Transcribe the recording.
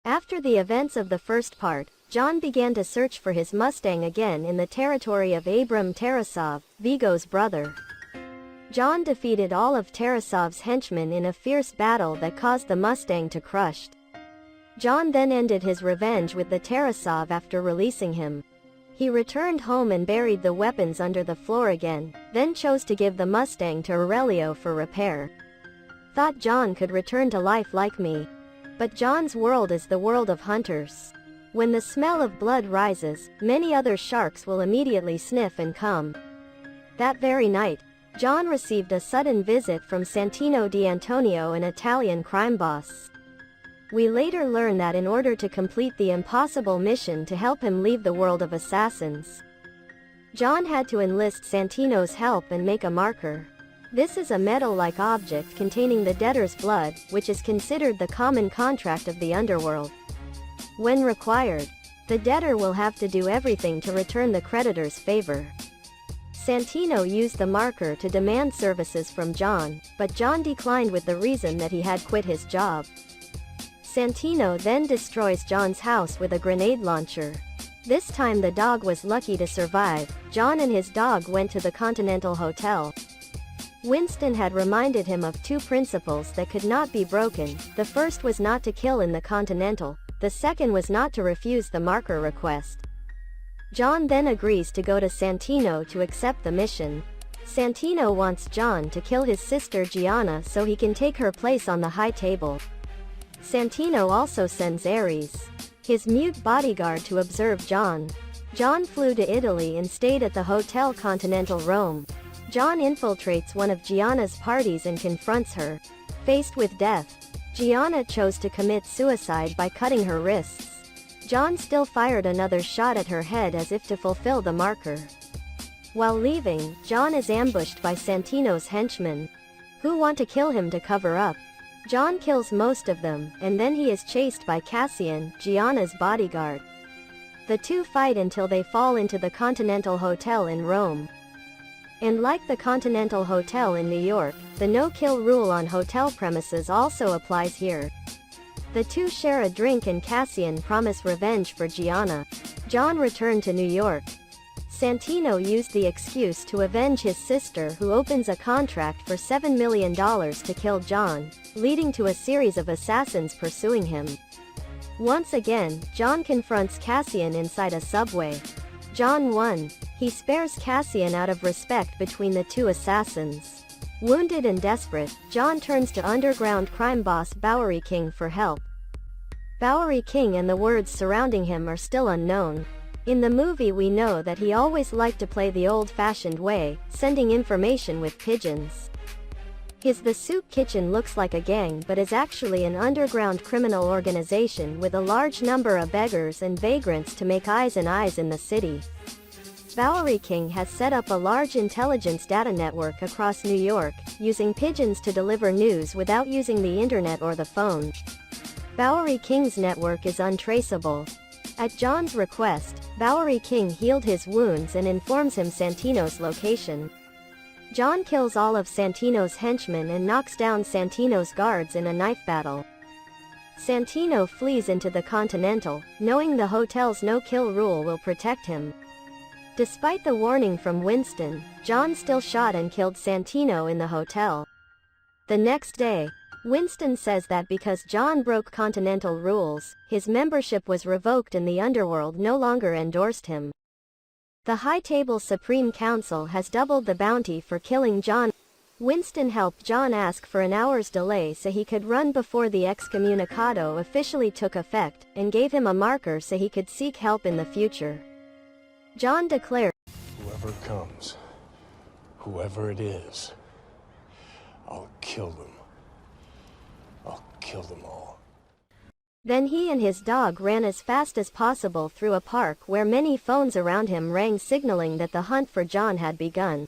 After the events of the first part, John began to search for his Mustang again in the territory of Abram Tarasov, Vigo's brother. John defeated all of Tarasov's henchmen in a fierce battle that caused the Mustang to crush. John then ended his revenge with the Tarasov after releasing him. He returned home and buried the weapons under the floor again, then chose to give the Mustang to Aurelio for repair. Thought John could return to life like me. But John's world is the world of hunters. When the smell of blood rises, many other sharks will immediately sniff and come. That very night, John received a sudden visit from Santino D'Antonio, an Italian crime boss. We later learn that in order to complete the impossible mission to help him leave the world of assassins, John had to enlist Santino's help and make a marker. This is a metal-like object containing the debtor's blood, which is considered the common contract of the underworld. When required, the debtor will have to do everything to return the creditor's favor. Santino used the marker to demand services from John, but John declined with the reason that he had quit his job. Santino then destroys John's house with a grenade launcher. This time the dog was lucky to survive. John and his dog went to the Continental Hotel. Winston had reminded him of two principles that could not be broken. The first was not to kill in the Continental. The second was not to refuse the marker request. John then agrees to go to Santino to accept the mission. Santino wants John to kill his sister Gianna so he can take her place on the high table. Santino also sends Ares, his mute bodyguard, to observe John. John flew to Italy and stayed at the Hotel Continental Rome. John infiltrates one of Gianna's parties and confronts her. Faced with death, Gianna chose to commit suicide by cutting her wrists. John still fired another shot at her head as if to fulfill the marker. While leaving, John is ambushed by Santino's henchmen, who want to kill him to cover up. John kills most of them, and then he is chased by Cassian, Gianna's bodyguard. The two fight until they fall into the Continental Hotel in Rome. And like the Continental Hotel in New York, the no-kill rule on hotel premises also applies here. The two share a drink and Cassian promise revenge for Gianna. John returned to New York. Santino used the excuse to avenge his sister, who opens a contract for $7 million to kill John, leading to a series of assassins pursuing him. Once again, John confronts Cassian inside a subway. John won. He spares Cassian out of respect between the two assassins. Wounded and desperate, John turns to underground crime boss Bowery King for help. Bowery King and the words surrounding him are still unknown. In the movie we know that he always liked to play the old-fashioned way, sending information with pigeons. The soup kitchen looks like a gang but is actually an underground criminal organization with a large number of beggars and vagrants to make eyes and eyes in the city. Bowery King has set up a large intelligence data network across New York, using pigeons to deliver news without using the internet or the phone. Bowery King's network is untraceable. At John's request, Bowery King healed his wounds and informs him Santino's location. John kills all of Santino's henchmen and knocks down Santino's guards in a knife battle. Santino flees into the Continental, knowing the hotel's no-kill rule will protect him. Despite the warning from Winston, John still shot and killed Santino in the hotel. The next day, Winston says that because John broke Continental rules, his membership was revoked and the underworld no longer endorsed him. The High Table Supreme Council has doubled the bounty for killing John. Winston helped John ask for an hour's delay so he could run before the excommunicado officially took effect, and gave him a marker so he could seek help in the future. John declared, "Whoever comes, whoever it is, I'll kill them. I'll kill them all." Then he and his dog ran as fast as possible through a park where many phones around him rang, signaling that the hunt for John had begun.